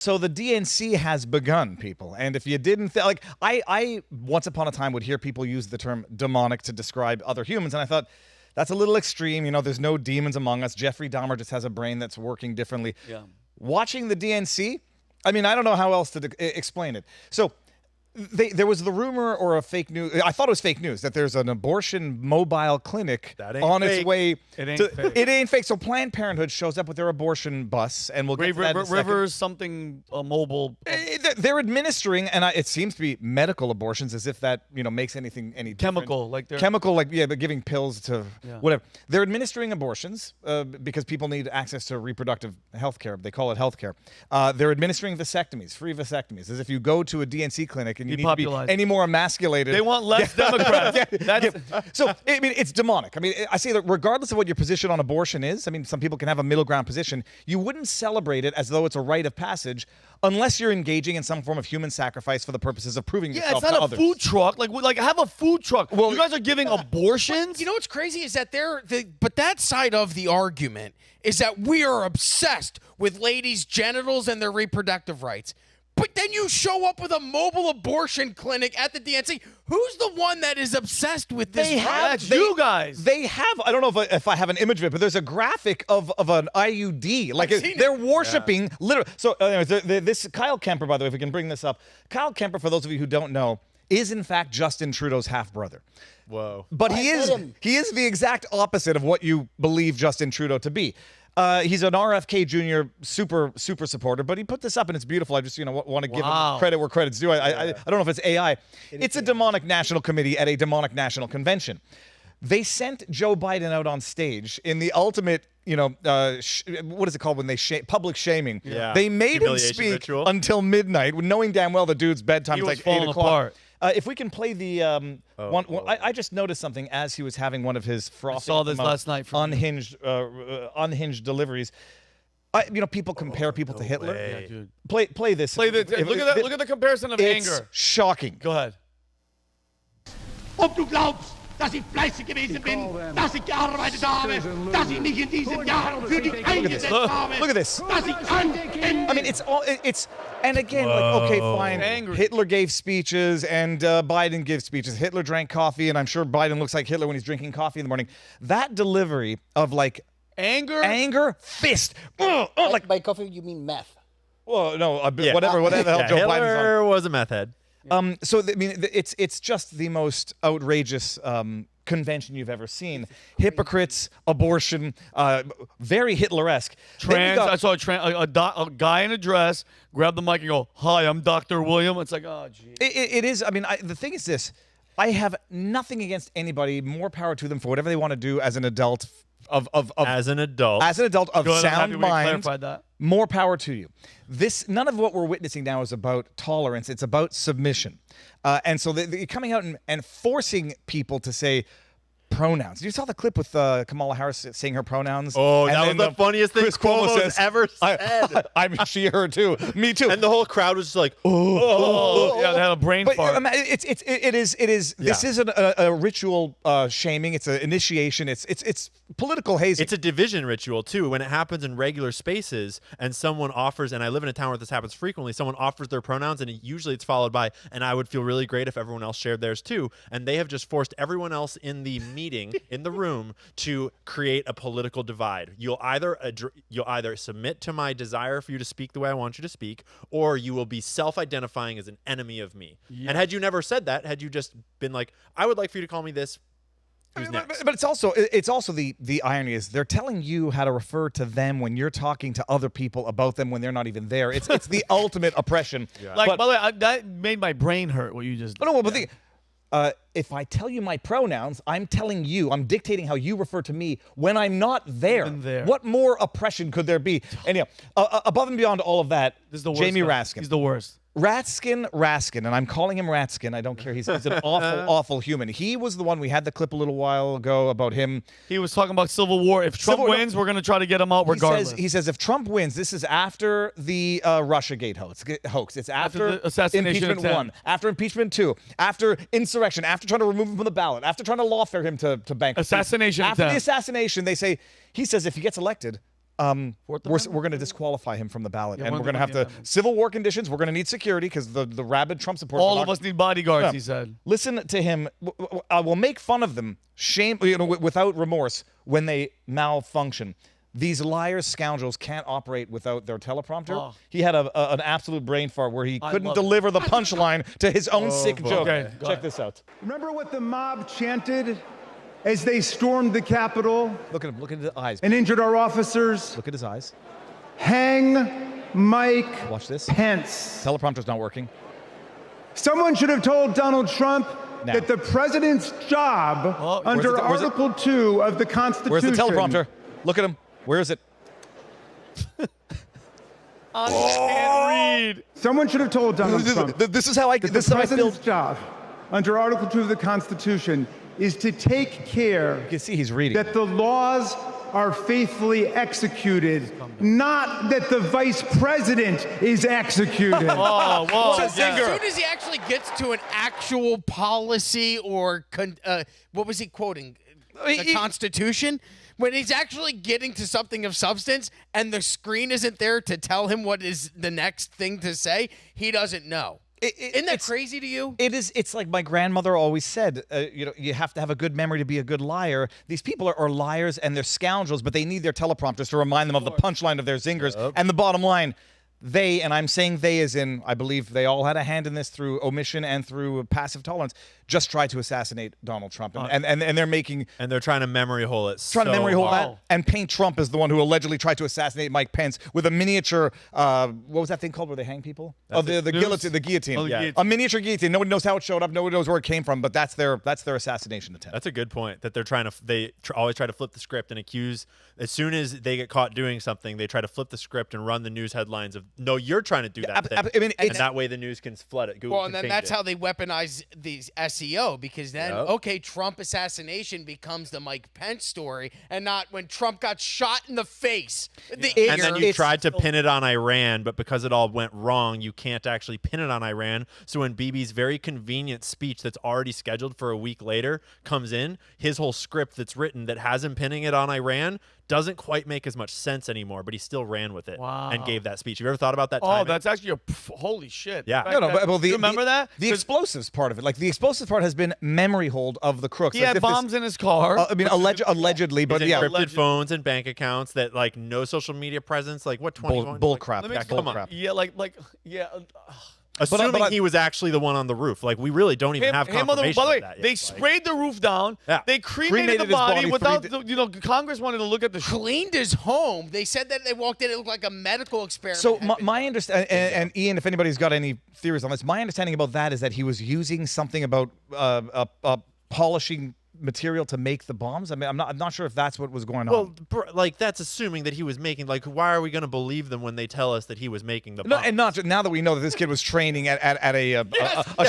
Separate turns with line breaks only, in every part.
So the DNC has begun, people. And if you didn't, like, I once upon a time would hear people use the term demonic to describe other humans. And I thought, that's a little extreme. You know, there's no demons among us. Jeffrey Dahmer just has a brain that's working differently.
Yeah.
Watching the DNC, I mean, I don't know how else to explain it. So there was the rumor or a fake news. I thought it was fake news that there's an abortion mobile clinic on its way. It ain't fake. So Planned Parenthood shows up with their abortion bus, and we'll get to that in a second.
Rivers something mobile.
They're administering, and it seems to be medical abortions, as if that makes anything any different.
Chemical,
like they're giving pills to whatever. They're administering abortions because people need access to reproductive health care. They call it health care. They're administering vasectomies, free vasectomies, as if you go to a DNC clinic and you need to be any more emasculated.
They want less Democrats.
So, I mean, it's demonic. I mean, I say that regardless of what your position on abortion is, I mean, some people can have a middle ground position. You wouldn't celebrate it as though it's a rite of passage unless you're engaging in some form of human sacrifice for the purposes of proving yourself to others.
Yeah, it's not a food truck. Like have a food truck. Well, you guys are giving abortions?
You know what's crazy is that but that side of the argument is that we are obsessed with ladies' genitals and their reproductive rights. But then you show up with a mobile abortion clinic at the DNC. Who's the one that is obsessed with this?
You guys.
They have, I don't know if I have an image of it, but there's a graphic of an IUD. Like they're worshiping literally. So anyways, this Kyle Kemper, by the way, if we can bring this up. Kyle Kemper, for those of you who don't know, is in fact Justin Trudeau's half-brother.
Whoa.
But he is the exact opposite of what you believe Justin Trudeau to be. He's an RFK Jr. super supporter, but he put this up and it's beautiful. I just want to give him credit where credit's due. I don't know if it's AI. It's a demonic national committee at a demonic national convention. They sent Joe Biden out on stage in the ultimate, what is it called when they public shaming?
Yeah.
They made him speak until midnight, knowing damn well the dude's bedtime is like 8 o'clock. If we can play the I just noticed something as he was having one of his frothy,
saw this last night from
unhinged deliveries. People compare people to Hitler.
Yeah, dude.
Play this.
Look at the comparison of
it's
anger.
Shocking.
Go ahead.
Ob du glaubst, dass ich fleißig gewesen bin, dass ich gearbeitet habe, dass ich mich in diesen Jahren für dich eingesetzt habe.
Look at this.
Dass ich
I mean, it's and again, like, okay, fine.
Angry.
Hitler gave speeches and Biden gives speeches. Hitler drank coffee, and I'm sure Biden looks like Hitler when he's drinking coffee in the morning. That delivery of like anger, fist.
Like by coffee, you mean meth?
Well, no, whatever the hell Joe Biden's on.
Hitler was a meth head.
So I mean, it's just the most outrageous convention you've ever seen. Hypocrites, abortion, very Hitler-esque.
I saw a guy in a dress grab the mic and go, "Hi, I'm Dr. William." It's like, oh, geez.
It is. I mean, the thing is this: I have nothing against anybody. More power to them for whatever they want to do as an adult.
As an adult
of sound mind.
That.
More power to you. None of what we're witnessing now is about tolerance. It's about submission. And so they're coming out and forcing people to say pronouns. You saw the clip with Kamala Harris saying her pronouns.
Oh, that was the funniest thing Cuomo's ever said.
I'm she, her too. Me too.
And the whole crowd was just like,
yeah, they had a brain fart.
It is. This isn't a ritual shaming. It's an initiation. It's political hazing.
It's a division ritual too. When it happens in regular spaces and someone offers, and I live in a town where this happens frequently, someone offers their pronouns and usually it's followed by, and I would feel really great if everyone else shared theirs too. And they have just forced everyone else in the meeting, in the room, to create a political divide. You'll either submit to my desire for you to speak the way I want you to speak, or you will be self-identifying as an enemy of me. Yeah. And had you never said that, had you just been like, I would like for you to call me this,
but it's also the irony is they're telling you how to refer to them when you're talking to other people about them when they're not even there. It's the ultimate oppression.
Yeah. Like, by the way, that made my brain hurt. What you just
if I tell you my pronouns, I'm dictating how you refer to me when I'm not there. What more oppression could there be? Anyhow, above and beyond all of that,
this is the worst
Jamie Raskin.
He's the worst.
Raskin, and I'm calling him Raskin. I don't care. He's an awful human. He was the one, we had the clip a little while ago about him.
He was talking about civil war. If Trump wins, we're going to try to get him out regardless.
He says if Trump wins, this is after the Russiagate hoax. It's after
the assassination
impeachment 1, after impeachment 2, after insurrection, after trying to remove him from the ballot, after trying to lafare him to bankruptcy.
Assassination
After
attempt.
the assassination, he says if he gets elected, we're going to disqualify him from the ballot, and
one
we're going to
of
have
the-
to civil war conditions. We're going to need security because the rabid Trump supporters.
All of us need bodyguards,
Yeah.
he said.
Listen to him. I will make fun of them, without remorse when they malfunction. These liars, scoundrels can't operate without their teleprompter.
Oh.
He had an absolute brain fart where he couldn't
love it.
deliver the punchline to his own sick joke.
Okay, go
Check
ahead.
this out.
Remember what the mob chanted as they stormed the Capitol
Look at him. Look at his eyes.
and injured our officers?
Look at his eyes.
Hang Mike
Watch this.
Pence.
Teleprompter's not working.
Someone should have told Donald Trump
Now.
that the president's job under
where's it?
Article 2 of the Constitution.
Where's the teleprompter? Look at him. Where is it?
I can't read.
Someone should have told Donald Trump
This is how I.
that
This
the
is how I feel.
president's job under Article 2 of the Constitution is to take care
You can see he's reading.
that the laws are faithfully executed, not that the vice president is executed.
Oh, whoa.
So as soon as he actually gets to an actual policy or what was he quoting? The Constitution? When he's actually getting to something of substance and the screen isn't there to tell him what is the next thing to say, he doesn't know. Isn't that crazy to you?
It is. It's like my grandmother always said. You have to have a good memory to be a good liar. These people are liars and they're scoundrels, but they need their teleprompters to remind them of the punchline of their zingers. And the bottom line, they, and I'm saying they as in, I believe they all had a hand in this through omission and through passive tolerance, just tried to assassinate Donald Trump. And they're making...
And they're trying to memory hole it.
Trying to memory hole
hard.
that and paint Trump as the one who allegedly tried to assassinate Mike Pence with a miniature, what was that thing called where they hang people? The guillotine. The guillotine.
Oh, the guillotine.
A miniature guillotine. Nobody knows how it showed up. Nobody knows where it came from, but that's their assassination attempt.
That's a good point. That they're trying to. They always try to flip the script and accuse. As soon as they get caught doing something, they try to flip the script and run the news headlines of, "No, you're trying to do that thing."
I mean,
and that way the news can flood it. Google
Well, and
can
then
change
that's
it.
how they weaponize these SEO, because then, okay, Trump assassination becomes the Mike Pence story, and not when Trump got shot in the face.
And then you tried to pin it on Iran, but because it all went wrong, you can't actually pin it on Iran. So when Bibi's very convenient speech that's already scheduled for a week later comes in, his whole script that's written that has him pinning it on Iran doesn't quite make as much sense anymore, but he still ran with it and gave that speech. Have you ever thought about that timing?
Oh, that's actually holy shit.
Yeah.
In fact,
No,
you remember that?
The explosives part of it, like the explosives part, has been memory hold of the crooks.
He
Like,
had
if this-
bombs in his car.
I mean, allegedly, but
His
yeah,
encrypted phones and bank accounts that like no social media presence. Like what 21?
bull
like,
crap.
Let me
Yeah,
explain.
bull crap.
Yeah, yeah.
Assuming
but
he was actually the one on the roof. Like we really don't even have
Him on the
confirmation
by the way,
of that yet.
they
Like,
sprayed the roof down.
Yeah.
They cremated
Cremated
the
his
body
body,
without,
freed
Congress wanted to look at the
cleaned his home. They said that they walked in, it looked like a medical experiment.
So
had been
my
done.
understanding, and Ian, if anybody's got any theories on this, my understanding about that is that he was using something about polishing material to make the bombs. I mean, I'm not sure if that's what was going on.
well, like that's assuming that he was making. Like, why are we going to believe them when they tell us that he was making the
No,
bombs?
and not now that we know that this kid was training at a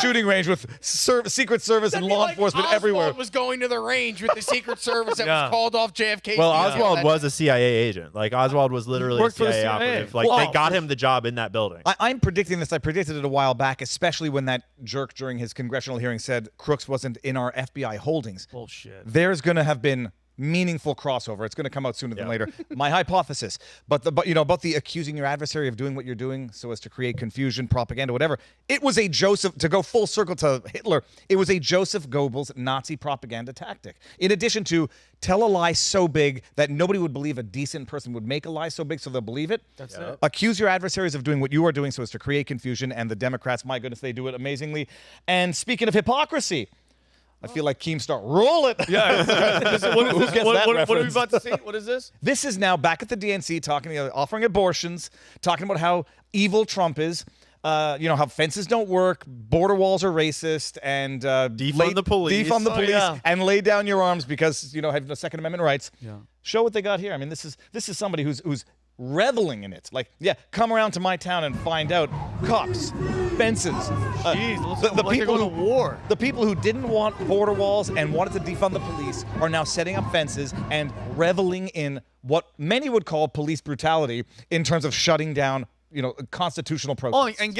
shooting range with Secret Service and
That'd be
law
like
enforcement
Oswald
everywhere.
was going to the range with the Secret Service that
Yeah.
was called off JFK.
Well,
Field.
Oswald
That-
was a CIA agent. Like Oswald was literally a
worked for the
CIA
CIA.
operative. Like
Well,
they got him the job in that building.
I'm predicting this. I predicted it a while back, especially when that jerk during his congressional hearing said Crooks wasn't in our FBI holdings.
bullshit.
There's going to have been meaningful crossover. It's going to come out sooner than later. My hypothesis. But about the accusing your adversary of doing what you're doing so as to create confusion, propaganda, whatever. It was a Joseph, to go full circle to Hitler, it was a Joseph Goebbels Nazi propaganda tactic. In addition to tell a lie so big that nobody would believe a decent person would make a lie so big so they'll believe it.
That's it.
Accuse your adversaries of doing what you are doing so as to create confusion, and the Democrats, my goodness, they do it amazingly. And speaking of hypocrisy, I feel like Keemstar, roll it.
Yeah. What
Who gets that
are we
reference?
about to see? What is this?
This is now back at the DNC offering abortions, talking about how evil Trump is, how fences don't work, border walls are racist, and
Defund the police.
defund the
Oh,
police,
yeah.
and lay down your arms because have the Second Amendment rights.
Yeah.
Show what they got here. I mean, this is somebody who's reveling in it. Like, yeah, come around to my town and find out. Cops, fences.
Jeez, looks like they're going to war.
The people who didn't want border walls and wanted to defund the police are now setting up fences and reveling in what many would call police brutality in terms of shutting down, constitutional protests.
And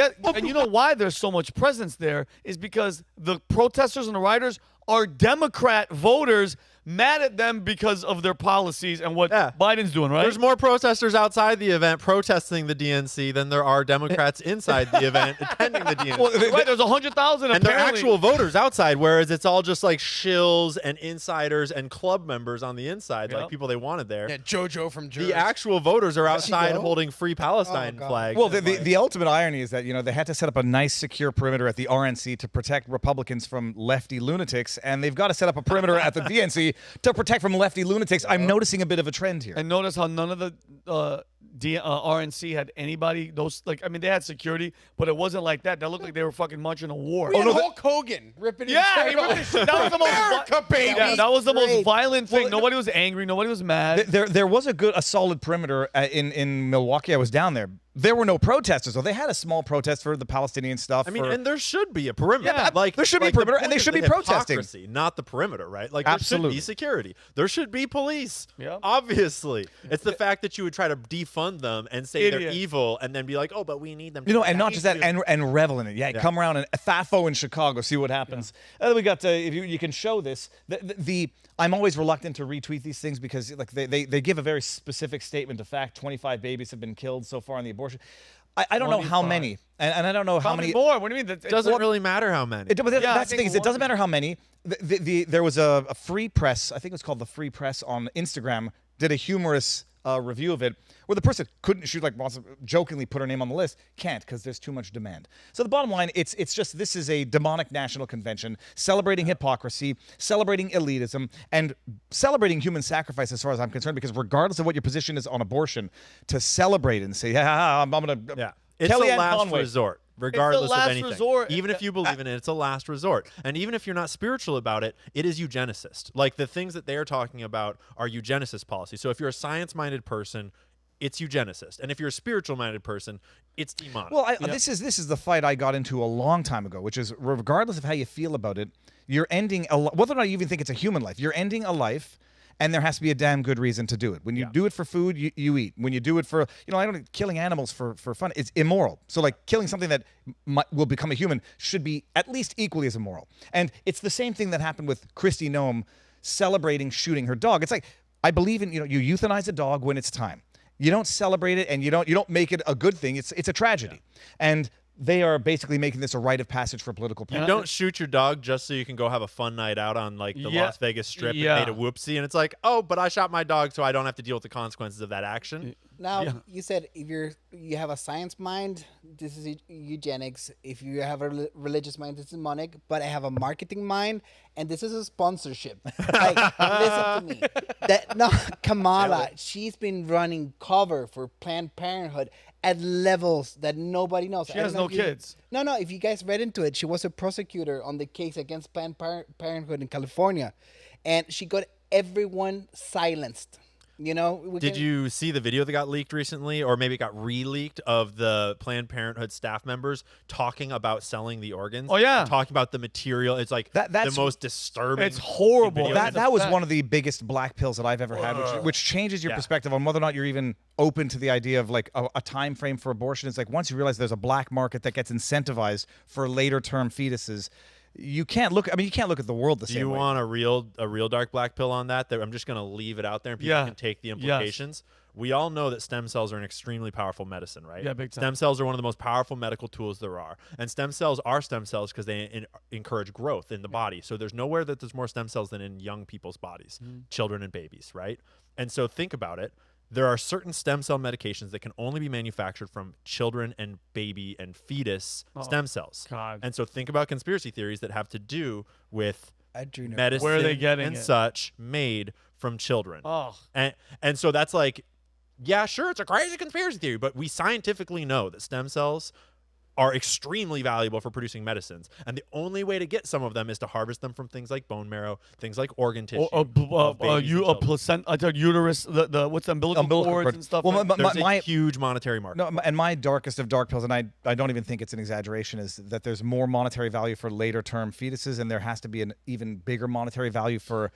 you know why there's so much presence there is because the protesters and the rioters are Democrat voters mad at them because of their policies and what
Yeah.
Biden's doing, right?
There's more protesters outside the event protesting the DNC than there are Democrats inside the event attending the DNC.
Right, there's 100,000
And they're
apparently.
actual voters outside, whereas it's all just like shills and insiders and club members on the inside, like people they wanted there.
Yeah, JoJo from Jersey.
The actual voters are outside
go?
holding Free Palestine
God.
flags.
Well,
and,
the ultimate irony is that, they had to set up a nice secure perimeter at the RNC to protect Republicans from lefty lunatics, and they've got to set up a perimeter at the DNC to protect from lefty lunatics. I'm noticing a bit of a trend here.
And notice how none of the RNC had anybody. They had security, but it wasn't like that. That looked like they were fucking marching a war.
We had Hulk Hogan ripping his
Yeah,
shirt off.
that was the most
America, baby.
Yeah, that was the most
Great.
violent thing. Nobody was angry. Nobody was mad.
There was a solid perimeter in Milwaukee. I was down there. There were no protesters, so they had a small protest for the Palestinian stuff.
I mean, and there should be a perimeter.
Yeah, there should be a perimeter,
the
and they
point
should
is
be
the
protesting.
hypocrisy, not the perimeter, right? Like,
Absolutely.
there should be security. There should be police.
Yeah.
Obviously. It's the fact that you would try to defund them and say they're
Idiot.
evil and then be like, oh, but we need them to
and not just that, and revel in it. Yeah, come around and FAFO in Chicago, see what happens. We got, if you can show this, I'm always reluctant to retweet these things because they give a very specific statement of fact. 25 babies have been killed so far in the abortion. I don't know how
25.
many, and I don't know how many
more? What do you mean?
It doesn't really matter how many.
But
I
that's the
think
thing is, it doesn't
one-
matter how many. There was a free press, I think it was called the Free Press on Instagram, did a humorous review of it, where the person couldn't wants to jokingly put her name on the list, can't because there's too much demand. So the bottom line, it's just this is a demonic national convention celebrating hypocrisy, celebrating elitism, and celebrating human sacrifice as far as I'm concerned, because regardless of what your position is on abortion, to celebrate and say, yeah, I'm going to...
Yeah. It's a
Kellyanne
last
Conway.
resort, regardless
last
of anything.
resort.
Even if you believe in it, it's a last resort. And even if you're not spiritual about it, it is eugenicist. Like, the things that they are talking about are eugenicist policy. So if you're a science-minded person, it's eugenicist. And if you're a spiritual-minded person, it's demonic.
Well, this is the fight I got into a long time ago, which is regardless of how you feel about it, you're ending whether or not you even think it's a human life, you're ending a life, and there has to be a damn good reason to do it. When you do it for food, you eat. When you do it for, killing animals for fun, it's immoral. So like killing something that will become a human should be at least equally as immoral. And it's the same thing that happened with Kristi Noem celebrating shooting her dog. It's like, I believe in, you euthanize a dog when it's time. You don't celebrate it, and you don't make it a good thing. It's a tragedy. And they are basically making this a rite of passage for political
you
power.
don't shoot your dog just so you can go have a fun night out on like the Las Vegas Strip and made a whoopsie, and it's like, oh, but I shot my dog so I don't have to deal with the consequences of that action.
Now, you said if you have a science mind, this is eugenics. If you have a religious mind, this is demonic. But I have a marketing mind, and this is a sponsorship. Like, listen to me. Kamala, she's been running cover for Planned Parenthood at levels that nobody knows.
She has no kids.
No, if you guys read into it, she was a prosecutor on the case against Planned Parenthood in California, and she got everyone silenced.
Did you see the video that got leaked recently, or maybe it got re-leaked, of the Planned Parenthood staff members talking about selling the organs?
Oh, yeah.
And talking about the material. It's like
That's
the most disturbing.
It's horrible.
video.
That was one of the biggest black pills that I've ever had, which changes your perspective on whether or not you're even open to the idea of like a time frame for abortion. It's like once you realize there's a black market that gets incentivized for later term fetuses, you can't look at the world the
Do
same
you
way.
want a real dark black pill on that? I'm just going to leave it out there and people can take the implications. We all know that stem cells are an extremely powerful medicine, right?
Yeah, big time.
Stem cells are one of the most powerful medical tools there are. And stem cells are stem cells because they encourage growth in the body. So there's nowhere that there's more stem cells than in young people's bodies, children and babies, right? And so think about it. There are certain stem cell medications that can only be manufactured from children and baby and fetus stem cells.
God.
And so think about conspiracy theories that have to do with
Adrenal.
medicine
Where are they getting
and
it?
such made from children.
Oh.
And so that's like, yeah, sure, it's a crazy conspiracy theory, but we scientifically know that stem cells are extremely valuable for producing medicines. And the only way to get some of them is to harvest them from things like bone marrow, things like organ tissue. of babies and children.
Placenta, uterus, the what's the umbilical cords
cord.
and stuff.
Well,
like
my-
There's a huge monetary market.
No, and my darkest of dark pills, and I don't even think it's an exaggeration, is that there's more monetary value for later term fetuses, and there has to be an even bigger monetary value for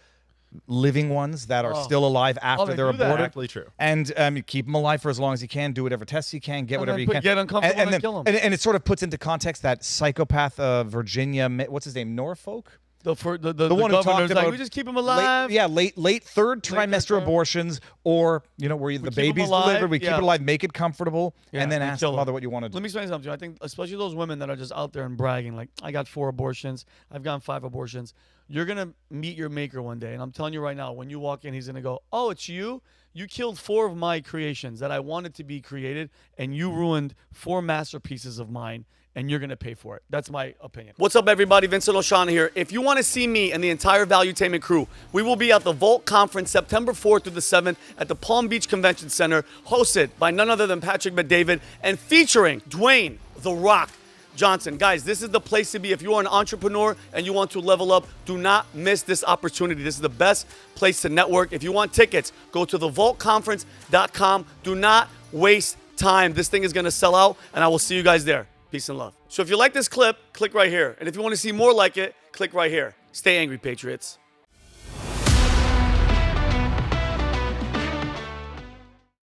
living ones that are still alive after
they
they're
do that.
aborted.
Exactly true.
And you keep them alive for as long as you can, do whatever tests you can, get whatever
then
you can.
get uncomfortable and
then,
kill 'em.
And it sort of puts into context that psychopath Virginia, what's his name, Norfolk?
The
one who talked
governor's like,
about
we just keep them alive.
late third trimester abortions, or where the
keep 'em
baby's
alive,
delivered, we keep it alive, make it comfortable, and then
we
ask the
kill 'em.
mother what you want to do.
Let me explain something to you. I think especially those women that are just out there and bragging, like, I got 4 abortions, I've gotten 5 abortions. You're gonna meet your maker one day, and I'm telling you right now, when you walk in, he's gonna go, "Oh, it's you. You killed 4 of my creations that I wanted to be created, and you ruined 4 masterpieces of mine." And you're going to pay for it. That's my opinion. What's up, everybody? Vincent O'Shaughnessy here. If you want to see me and the entire Valuetainment crew, we will be at the Volt Conference September 4th through the 7th at the Palm Beach Convention Center, hosted by none other than Patrick Bet-David and featuring Dwayne The Rock Johnson. Guys, this is the place to be. If you are an entrepreneur and you want to level up, do not miss this opportunity. This is the best place to network. If you want tickets, go to thevoltconference.com. Do not waste time. This thing is going to sell out, and I will see you guys there. Peace and love. So if you like this clip, click right here. And if you want to see more like it, click right here. Stay angry, Patriots.